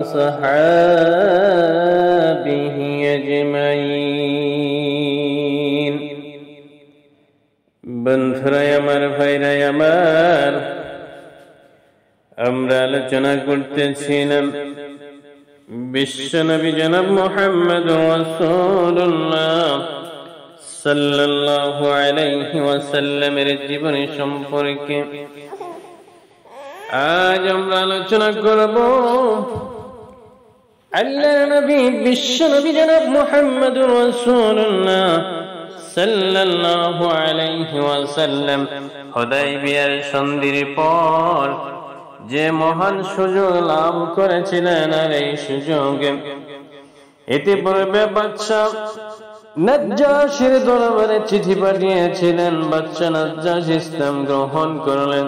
وصحابه أجمعين বন্ধুরা আমার ভাইরা আমার আমরা আলোচনা করতেছিলাম বিশ্বনবী জনাব মুহাম্মদ রাসূলুল্লাহ সাল্লাল্লাহু আলাইহি ওয়াসাল্লামের জীবনী সম্পর্কে। আজ আমরা আলোচনা করব আল্লাহর নবী বিশ্বনবী জনাব মুহাম্মদ রাসূলুল্লাহ সাল্লাল্লাহু আলাইহি ওয়াসাল্লাম হুদায়বিয়ার সন্ধির পর যে মহান সুযোগ লাভ করেছিলেন, আর এই সুযোগে ইতিপূর্বে বাদশা নাজ্জাশীর দরবারে চিঠি পাঠিয়েছিলেন। বাদশা নাজ্জাশ ইসলাম গ্রহণ করলেন।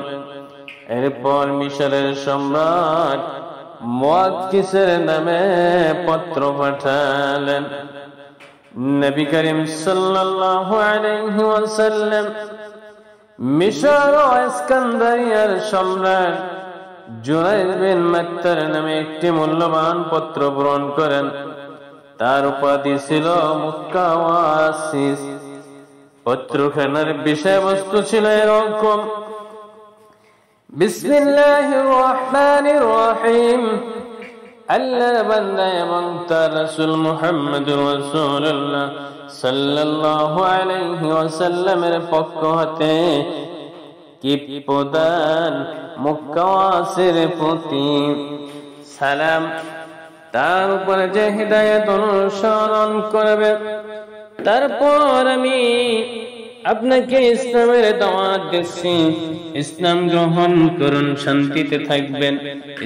এরপর মিশরের সম্রাট মুআক্কিসের নামে পত্র পাঠালেন। নবী করিম সাল্লাল্লাহু আলাইহি ওয়াসাল্লাম মিশর ও ইস্কান্দারিয়ার সম্রাট জুরাইর বিন মাত্তার নামে একটি মূল্যবান পত্র গ্রহণ করেন। তার উপাধি ছিল মক্কা ওয়াসিস। পত্রখানার বিষয়বস্তু ছিল এরকম: বিসমিল্লাহির রহমানির রহিম। আল্লাহর বান্দা এবং তার রাসূল মুহাম্মদুর রাসূলুল্লাহ সাল্লাল্লাহু আলাইহি ওয়াসাল্লামের পক্ষ হতে কি প্রদান মক্কাওয়াসীর প্রতি সালাম। তার উপরে যে হিদায়াত অনুসরণ করবে, তারপর আমি আপনাকে ইসলামের দাওয়াত দিচ্ছি। ইসলাম গ্রহণ করুন, শান্তিতে থাকবেন।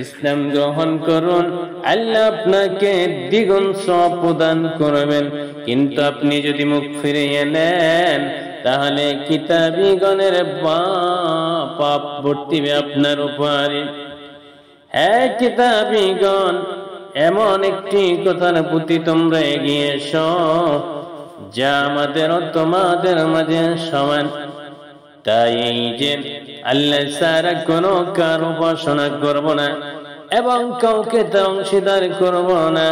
ইসলাম গ্রহণ করুন, আল্লাহ আপনাকে দ্বিগুণ সওয়াব প্রদান করবেন। কিন্তু আপনি যদি মুখ ফিরিয়ে নেন, তাহলে কিতাবীগণের পাপ বর্তিবে আপনার উপরে। হ্যাঁ কিতাবীগণ, এমন একটি কথার প্রতি তোমরা এগিয়ে এসো যা আমাদের ও তোমাদের মাঝে সমান। তাই এই যে আল্লাহ ছাড়া কোনো কার উপাসনা করব না এবং কাউকে তার অংশীদার করব না।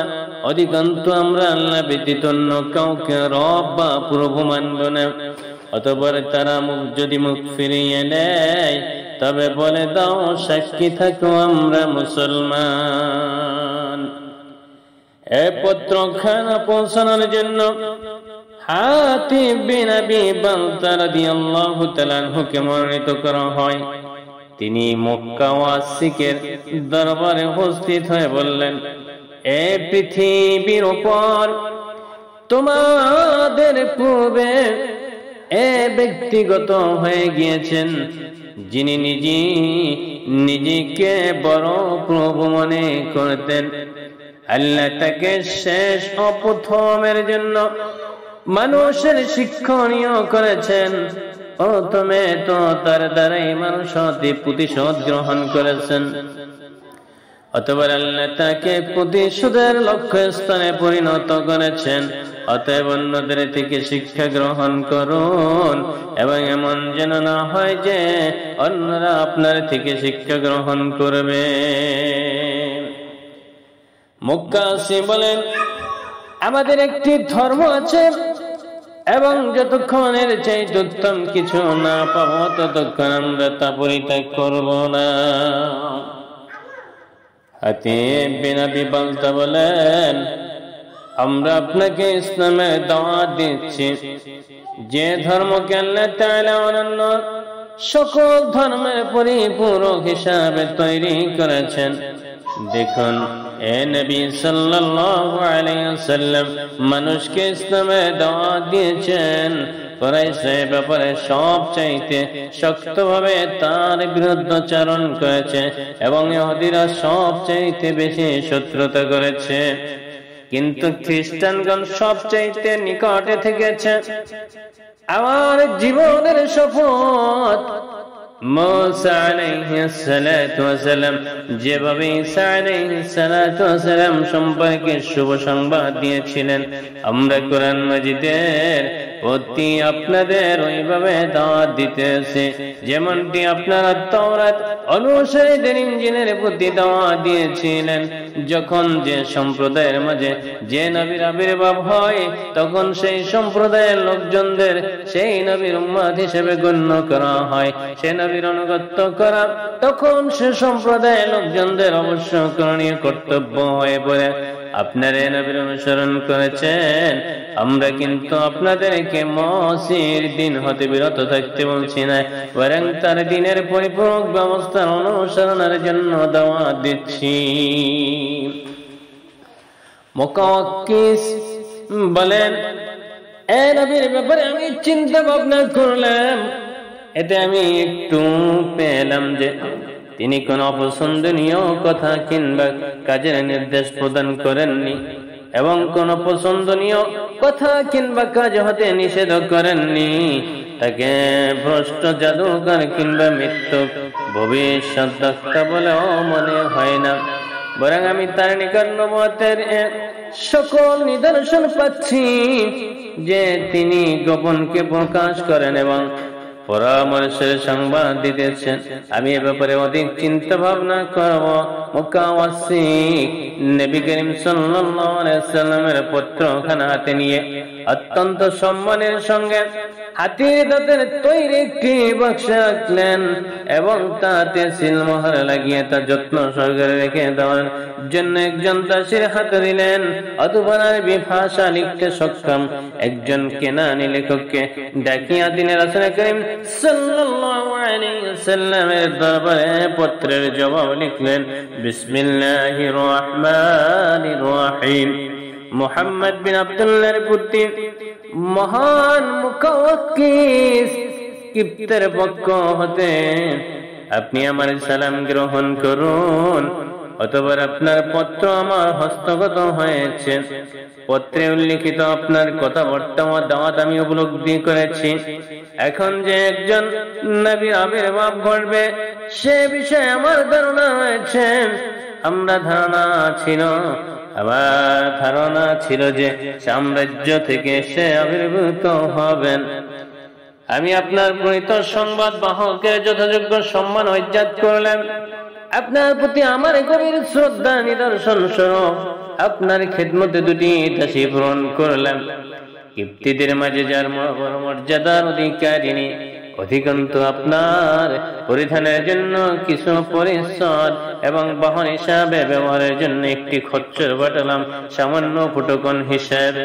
অধিকান্ত আমরা আল্লাহ ব্যতীত অন্য কাউকে রব বা প্রভু মানব না। অতঃপর তারা যদি মুখ ফিরিয়ে নেয়, তবে বলে দাও সাক্ষী থাকো আমরা মুসলমান। এ পত্রখানা পৌঁছানোর জন্য হাতিব বিন আবি বালতা রাদিয়াল্লাহু তাআলা আনহুকে মনোনীত করা হয়। তিনি মক্কাওয়াসীদের দরবারে উপস্থিত হয়ে বললেন, এ পৃথিবীর উপর তোমাদের পূর্বে এ ব্যক্তিগত হয়ে গিয়েছেন, যিনি নিজেকে বড় প্রভু মনে করতেন। আল্লাহ তাকে শেষ ও প্রথমের জন্য মানুষের শিক্ষণীয় করেছেন। প্রথমে তো তার দ্বারাই মানুষ প্রতিশোধ গ্রহণ করেছেন। অতঃপর আল্লাহ তাকে প্রতিশোধের লক্ষ্যস্থানে পরিণত করেছেন। অতএব অন্যদের থেকে শিক্ষা গ্রহণ করুন, এবং এমন যেন না হয় যে অন্যরা আপনার থেকে শিক্ষা গ্রহণ করবে। মুক্কাসী বলেন, আমাদের একটি ধর্ম আছে এবং যতক্ষণ এর চাইতে উত্তম কিছু না পাবো, ততক্ষণ আমরা তা পরিত্যাগ করব না। হাতিব বিন আবি বালতা বলেন, আমরা আপনাকে ইসলামের দাওয়াত দিচ্ছি, যে ধর্মকে আল্লাহ তাআলা অনন্য সকল ধর্মের পরিপূরক হিসাবে তৈরি করেছেন। দেখুন, এ নবী সাল্লাল্লাহু আলাইহি ওয়াসাল্লাম মানুষকে ইসলামের দাওয়াত দিয়েছেন। কুরাইশের ব্যাপারে সবচাইতে শক্তভাবে তার বিরুদ্ধাচরণ করেছে এবং ইহুদিরা সবচাইতে বেশি শত্রুতা করেছে। কিন্তু খ্রিস্টানগণ সবচাইতে নিকটে থেকেছে। আমার জীবনের শপথ, মুসা আলাইহিস সালাতু ওয়াস সালাম যেভাবে ঈসা আলাইহিস সালাতু ওয়াস সালাম সম্পর্কে শুভ সংবাদ দিয়েছিলেন, আমরা কোরআন মাজিদের প্রতি আপনাদের ওইভাবে দাওয়াত দিতেছে যেমনটি আপনারা তাওরাত অনুসারীদের ইঞ্জিলের প্রতি দাওয়াত দিয়েছিলেন। যখন যে সম্প্রদায়ের মাঝে যে নবীর আবির্ভাব হয় তখন সেই সম্প্রদায়ের লোকজনদের সেই নবীর উম্মত হিসেবে গণ্য করা হয়, সে নবীর আনুগত্য করা তখন সে সম্প্রদায়ের লোকজনদের অবশ্য করণীয় কর্তব্য হয়ে পড়ে। আপনারা নবীর অনুসরণ করেছেন, আমরা কিন্তু আপনাদেরকে মসির দিন হতে বিরত থাকতে বলছি না, বরং তার দিনের পরিপূরক ব্যবস্থার অনুসরণের জন্য দাওয়াত দিচ্ছি। মুকাওয়াক্কিস বলেন, এ নবীর ব্যাপারে আমি চিন্তা ভাবনা করলাম, এতে আমি একটু পেলাম যে তিনি কোন অপছন্দনীয় কথা কিংবা কাজের নির্দেশ প্রদান করেননি এবং কোন পছন্দনীয় কথা কিংবা কাজ হতে নিষেধ করেননি। তাকে ভ্রষ্ট জাদুকর কিংবা মৃত্যু ভবিষ্যদ্বক্তা বলেও মনে হয় না, বরং আমি তার নিকট নবুয়তের সকল নিদর্শন পাচ্ছি যে তিনি গোপনকে প্রকাশ করেন এবং পরামর্শের সংবাদ দিতেছেন। আমি এ ব্যাপারে অধিক চিন্তা ভাবনা করব। মুকাওয়াসিক নবী করিম সাল্লাল্লাহু আলাইহি সাল্লামের পত্রখানা হাতে নিয়ে অত্যন্ত সম্মানের সঙ্গে হাতির দাঁতের তৈরি একটি বাক্স রাখলেন এবং তাতে সিলমোহর লাগিয়ে তা যত্ন সহকারে রেখে দেওয়ার জন্য একজন দাসীর হাতে দিলেন। অতঃপর আরবি ভাষা লিখতে সক্ষম একজন কেনানি লেখককে ডাকিয়া তিনি রাসূল করিম সাল্লাল্লাহু আলাইহি ওয়াসাল্লামের দরবারে পত্রের জবাব লিখলেন। বিসমিল্লাহির রহমানির রহিম। মুহাম্মদ বিন আব্দুল্লাহর পুত্র মহান মুকাওয়াক্কিস কিপ্তের পক্ষ হতে আপনি আমার সালাম গ্রহণ করুন। অতঃপর আপনার পত্র আমার হস্তগত হয়েছে। পত্রে উল্লিখিত আপনার কথাবার্তা ও দাওয়াত আমি উপলব্ধি করেছি। এখন যে একজন নবীর আবির্ভাব ঘটবে সে বিষয়ে আমার ধারণা হয়েছে। আমার ধারণা ছিল যে সাম্রাজ্য থেকে সে আবির্ভূত হবেন। আমি আপনার প্রণীত সংবাদ বাহকের যথাযোগ্য সম্মান ও ইজ্জত করলাম। আপনার প্রতি আমার গভীর শ্রদ্ধা নিদর্শন স্বরূপ আপনার খেদমতে দুটি দাসী পূরণ করলাম। কিপ্তিদের মাঝে যার মর্যাদার অধিকারিণী, অধিকন্তু আপনার পরিধানের জন্য কিছু পরিচ্ছদ এবং বাহন হিসাবে ব্যবহারের জন্য একটি খচ্চর পাঠালাম সামান্য ফুটকন হিসাবে।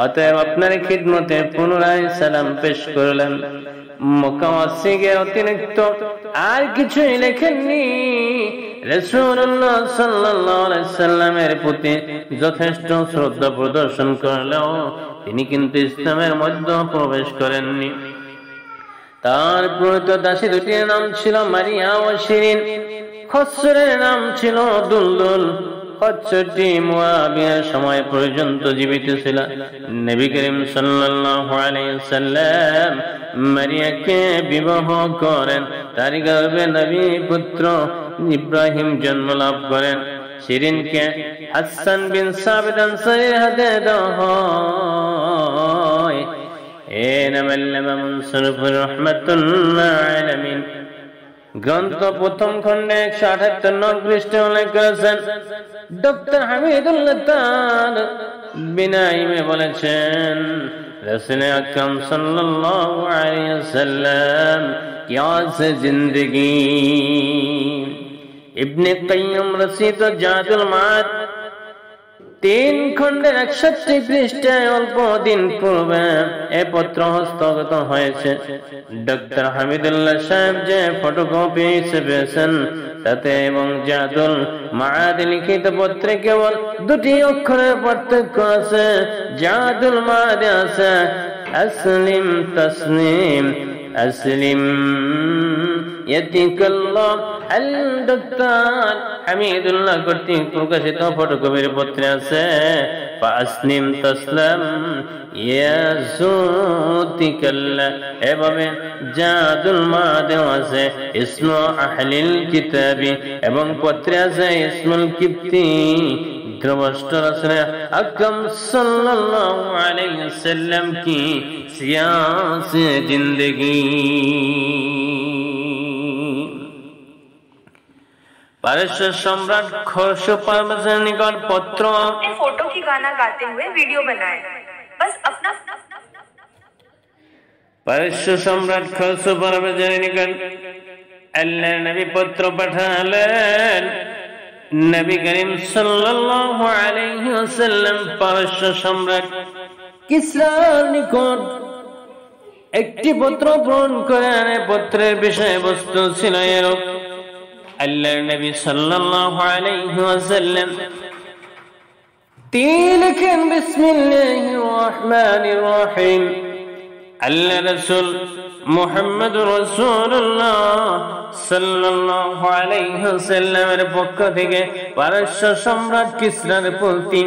অতএব আপনার খিদমতে পুনরায় সালাম পেশ করলাম। মুকাওয়াসিকের অতিরিক্ত আর কিছুই লেখেননি। রাসূলুল্লাহ সাল্লাল্লাহু আলাইহি সাল্লামের প্রতি যথেষ্ট শ্রদ্ধা প্রদর্শন করলেও তিনি কিন্তু ইসলামের মধ্যে প্রবেশ করেননি। তার প্রণীত দাসী দুটির নাম ছিল মারিয়া ও শিরিন। খচ্চরের নাম ছিল দুলদুল। খচ্চরটি মুআবিয়ার সময় পর্যন্ত জীবিত ছিল। নবী করিম সাল্লাল্লাহু আলাইহি সাল্লাম মারিয়াকে বিবাহ করেন। তার গর্ভে নবী পুত্র ইব্রাহিম জন্ম লাভ করেন। শিরিনকে হাসান বিন সাবিত আনসারীর হাতে দেওয়া হয়। গ্রন্থ প্রথম খন্ডে 178 পৃষ্ঠে উল্লেখ করেছেন। ডক্টর হামিদুল্লাহ তার বিনাইমে বলেছেন, রাসূল আকরাম সাল্লাল্লাহু আলাইহি ওয়াসাল্লাম क्या से जिंदगी। ইবনে কাইয়্যিম রচিত জাদুল মাদ 3 খন্ডের 61 পৃষ্ঠায় অল্প দিন পূর্বে এ পত্র হস্তগত হয়েছে। ডক্টর হামিদুল্লাহ সাহেব যে ফটোকপি পেয়েছেন তাতে এবং জাদুল মাদ লিখিত পত্রে কেবল 2টি অক্ষরের পার্থক্য আছে। জাদুল মাদ আছে আসলিম তসলিম আসলিম ইয়াতিকাল্লাহ। ডক্টর হামিদুল্লাহ কর্তৃক প্রকাশিত ফটোকপির পত্রে আছে ফাসলিম তসলাম ইয়াজুতিকাল্লাহ। এভাবে জাদুল মাদ আছে ইসমু আহলিল কিতাবি এবং পত্রে আছে ইসমুল কিপ্তি द्रवष्ट रसूल अकरम सल्लल्लाहु अलैहि वसल्लम की सियासी जिंदगी। पारस्य सम्राट खसरोपार्वतीर निकट पत्र। फोटो की गाना गाते हुए वीडियो बनाए, बस अपना। पारस्य सम्राट खसरोपार्वतीर निकट अल्लाह नबी पत्र पाठालेन। नबी करीम सल्लल्लाहु अलैहि वसल्लम पारस्य सम्राट किसरार निकट একটি পত্র প্রেরণ করেন। পত্রের বিষয়বস্তু ছিল এরূপ: আল্লাহর নবী সাল্লাল্লাহু আলাইহি ওয়াসাল্লাম তিনি লিখেন, বিসমিল্লাহির রহমানির রহিম। আল্লাহ রাসূল মুহাম্মদুর রাসূলুল্লাহ সাল্লাল্লাহু আলাইহি ওয়াসাল্লামের পক্ষ থেকে পারস্য সম্রাট কিসরার প্রতি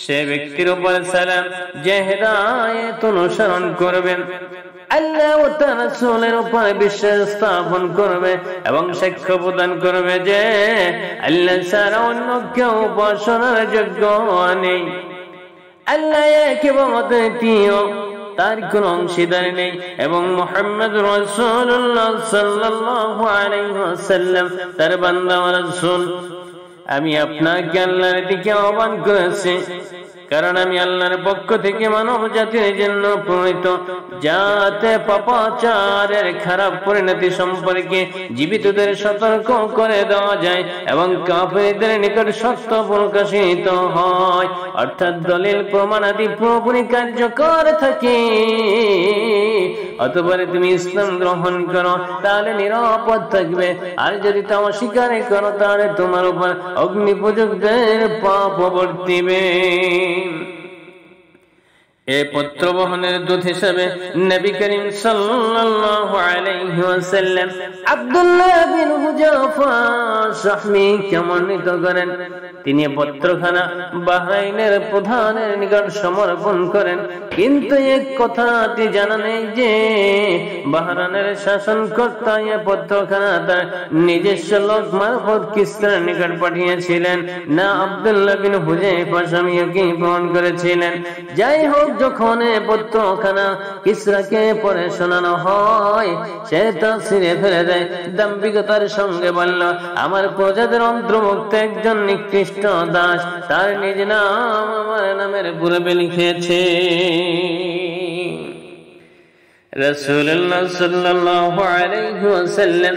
সে ব্যক্তির উপর সালাম যে হেদায়েত অনুসরণ করবেন, আল্লাহ ও তার রাসূলের উপর বিশ্বাস স্থাপন করবে এবং সাক্ষ্য প্রদান করবে যে আল্লাহ ছাড়া অন্য কেউ উপাসনার যোগ্য নেই, আল্লাহ এক এবং অদ্বিতীয়, তার কোন অংশীদার নেই, এবং মুহাম্মদ রাসূলুল্লাহ সাল্লাল্লাহু আলাইহি ওয়াসাল্লাম তার বান্দা ও রাসূল। আমি আপনাকে আল্লাহর দিকে আহ্বান করেছি, কারণ আমি আল্লাহর পক্ষ থেকে মানব জাতির জন্য প্রণীত যাতে পাপাচারের খারাপ পরিণতি সম্পর্কে জীবিতদের সতর্ক করে দেওয়া যায় এবং কাফেরদের নিকট সত্য প্রকাশিত হয়, অর্থাৎ দলিল প্রমাণাদি পুরোপুরি কার্যকর থাকে। অতঃপর তুমি ইসলাম গ্রহণ করো, তাহলে নিরাপদ থাকবে, আর যদি তা অস্বীকার করো তাহলে তোমার উপর অগ্নিপূজকদের পাপ বর্তিবে। এই পত্র বহনের দূত হিসেবে নবী করিম সাল্লাল্লাহু আলাইহি ওয়াসাল্লাম আব্দুল্লাহ বিন হুযাফা সাহমীকে মনোনীত করেন। তিনি পত্রখানা বাহরাইনের প্রধানের নিকট সমর্পণ করেন, কিন্তু এক কথাটি জানা নেই যে বাহরাইনের শাসনকর্তা এই পত্রখানা তার নিজস্ব লোক মারফত কিসরার নিকট পাঠিয়েছিলেন, না আব্দুল্লাহ বিন হুযাফা সাহমীকে প্রেরণ করেছিলেন। যাই হোক, যখন পত্রখানা কিসরাকে পড়ে শোনানো হয়, সে তা ছিঁড়ে ফেলে দেয়, দাম্ভিকতার সঙ্গে বলল, আমার প্রজাদের অন্তর্ভুক্ত একজন নিকৃষ্ট দাস তার নিজ নাম আমার নামের পূর্বে লিখেছে। রাসূলুল্লাহ সাল্লাল্লাহু আলাইহি ওয়াসাল্লাম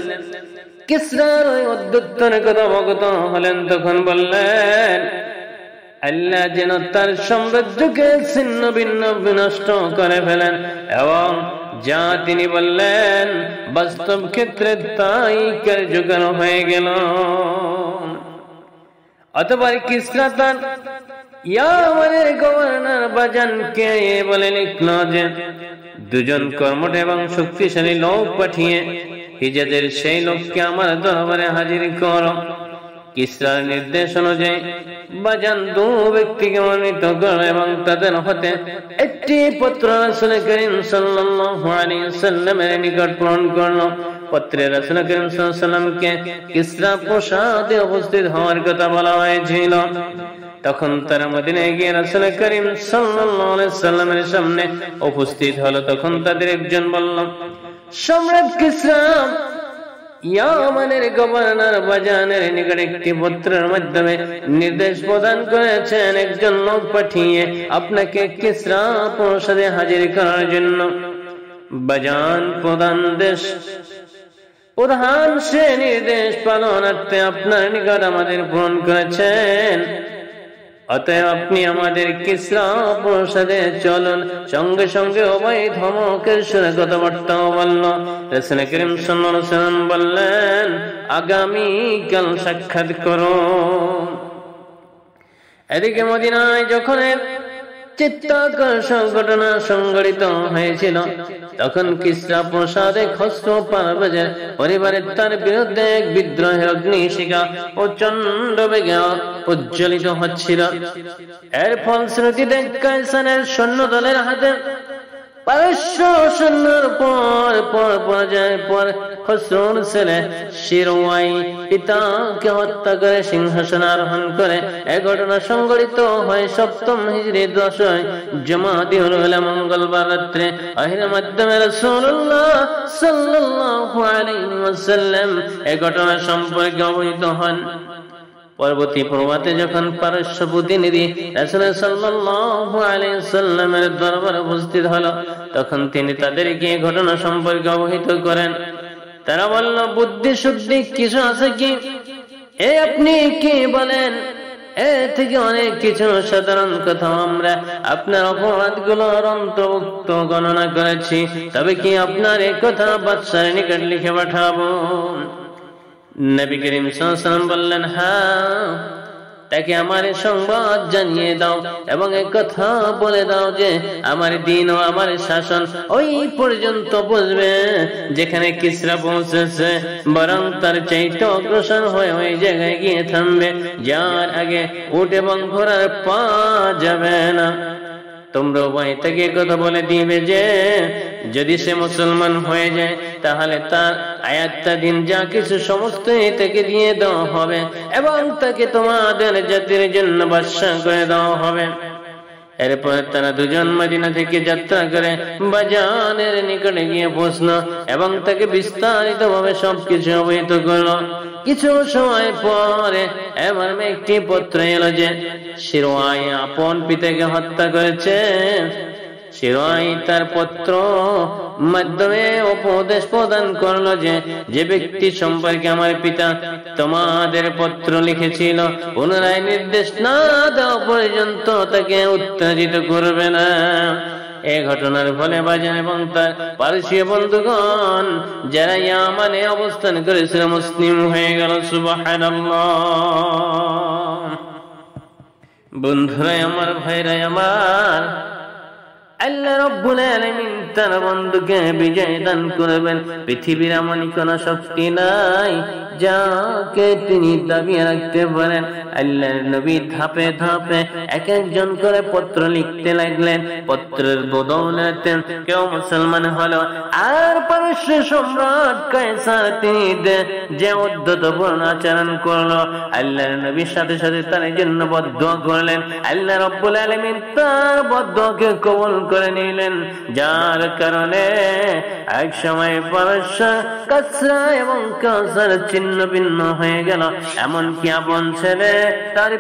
কিসরার ওই অদ্ভুতের কথা অবগত হলেন, তখন বললেন, আল্লাহ যেন তার সাম্রাজ্যকে ছিন্ন ভিন্ন বিনষ্ট করে ফেলেন, এবং যা তিনি বললেন বাস্তব ক্ষেত্রে তাই কার্যকর হয়ে গেল। অতঃপর কিসরা তার ইয়ামানের গভর্নর বাজানকে বলে লিখল যে দুজন কর্মঠ এবং শক্তিশালী লোক পাঠিয়ে হিজাজের সেই লোককে আমার দরবারে হাজির করো। কিসরার নির্দেশ অনুযায়ী বাজান দু ব্যক্তিকে মনোনীত করল এবং তাদের হাতে একটি পত্র রাসূল করিম সাল্লাল্লাহু আলাইহি ওয়াসাল্লামের নিকট প্রেরণ করল। পত্রে রাসূল করিম সাল্লাল্লাহু আলাইহি ওয়াসাল্লামকে কিসরা প্রাসাদে উপস্থিত হওয়ার কথা বলা হয়েছিল। তখন তারা মদিনায় গিয়ে রাসূল করিম সাল্লাল্লাহু আলাইহি ওয়াসাল্লামের সামনে উপস্থিত হলো। তখন তাদের একজন বলল, সম্রাট কিসরা ইয়ামানের গভর্নর বাজানের নিকট একটি পত্রের মাধ্যমে নির্দেশ প্রদান করেছেন একজন লোক পাঠিয়ে আপনাকে কিসরা প্রাসাদে হাজির করার জন্য। বাজান প্রধান সে নির্দেশ পালনার্থে আপনার নিকট আমাদের প্রেরণ করেছেন। অতএব আপনি আমাদের কিসরা প্রাসাদে চলুন। সঙ্গে সঙ্গে উভয় ধমকের সুরে কথাবার্তা বলল। রাসূল করিম সাল্লাল্লাহু আলাইহি ওয়াসাল্লাম বললেন, আগামীকাল সাক্ষাৎ করো। এদিকে মদিনায় যখন চিত্তাকর্ষক ঘটনা সংঘটিত হয়েছিল, তখন কিসরা প্রাসাদে খসরো পারভেজের পরিবারের তার বিরুদ্ধে এক বিদ্রোহের অগ্নিশিখা প্রচন্ড বেগে প্রজ্বলিত হচ্ছিল। এর ফলশ্রুতিতে কায়সারের সৈন্য দলের হাতে পারস্য সৈন্যের পর খসরুর ছেলে শিরওয়াই পিতাকে হত্যা করে সিংহাসন আরোহণ করে। এই ঘটনা সংঘটিত হয় 7ম হিজরি 10 জমাদিউল উলা মঙ্গলবার রাত্রে। এর মাধ্যমে রাসূলুল্লাহ সাল্লাল্লাহু আলাইহি ওয়াসাল্লাম এই ঘটনা সম্পর্কে অবহিত হন। পরবর্তী প্রভাতে যখন পারস্য প্রতিনিধি রাসূল সাল্লাল্লাহু আলাইহি ওয়াসাল্লামের দরবারে উপস্থিত হলো, তখন তিনি তাদেরকে এই ঘটনা সম্পর্কে অবহিত করেন। তারা বলল, বুদ্ধি শুদ্ধি কিছু আছে কি? আপনি কি বলেন? থেকে অনেক কিছু সাধারণ কথা আমরা আপনার অপরাধগুলোর অন্তর্ভুক্ত গণনা করেছি। তবে কি আপনার এই কথা বাদশার নিকট লিখে পাঠাবো? নবী করিম সাল্লাল্লাহু আলাইহি ওয়াসাল্লাম বললেন, হ্যাঁ, তাকে আমার সংবাদ জানিয়ে দাও এবং এক কথা বলে দাও যে আমার দিন ও আমার শাসন ওই পর্যন্ত পৌঁছবে যেখানে কিসরা পৌঁছেছে, বরং তার চাইতে অগ্রসর হয়ে ওই জায়গায় গিয়ে থামবে যার আগে উট এবং ঘোড়ার পা যাবে না। তোমরা উভয় তাকে কথা বলে দিবে যে যদি সে মুসলমান হয়ে যায় তাহলে তার আয়াত্তা দিন যা কিছু সমস্ত তাকে দিয়ে দেওয়া হবে এবং তাকে তোমাদের জাতির জন্য বাদশা করে দেওয়া হবে। এরপর তারা দুজন মদিনা থেকে যাত্রা করে বাজানের নিকটে গিয়ে পৌঁছলো এবং তাকে বিস্তারিত ভাবে সবকিছু অবহিত করলো। কিছু সময় পরে এমন একটি পত্র এলো যে শিরওয়াই আপন পিতাকে হত্যা করেছে। শিরওয়াই তার পত্র মাধ্যমে উপদেশ প্রদান করলো যে যে ব্যক্তি সম্পর্কে আমার পিতা তোমাদের পত্র লিখেছিল পুনরায় নির্দেশ না দেওয়া পর্যন্ত তাকে উত্তেজিত করবে না। এই ঘটনার ফলে বাজান এবং তার পারসীয় বন্ধুগণ যারা ইয়ামানে অবস্থান করেছিল মুসলিম হয়ে গেল। সুবহানাল্লাহ। বন্ধুরা আমার, ভাইরা আমার, আল্লাহ রাব্বুল আলামিন তার বন্ধুকে বিজয় দান করবেন। পৃথিবীর এমন কোন শক্তি নাই যাকে তিনি দাবিয়ে রাখতে পারেন। আল্লাহর নবী ধাপে ধাপে এক একজন করে পত্র লিখতে লাগলেন। পত্রের বদৌলতে কেউ মুসলমান হলো। আর পারস্য সম্রাট কায়সার তিনি যে উদ্ধতপূর্ণ আচরণ করলো, আল্লাহর নবীর সাথে সাথে তার জন্য বদদুয়া করলেন। আল্লাহ রাব্বুল আলামিন তার বদদুয়াকে কবুল করে নিলেন, যার কারণে এক সময় পারস্য কাসরা এবং কাসার ছিন্ন ভিন্ন হয়ে গেল। এমনকি আপন ছেলে তার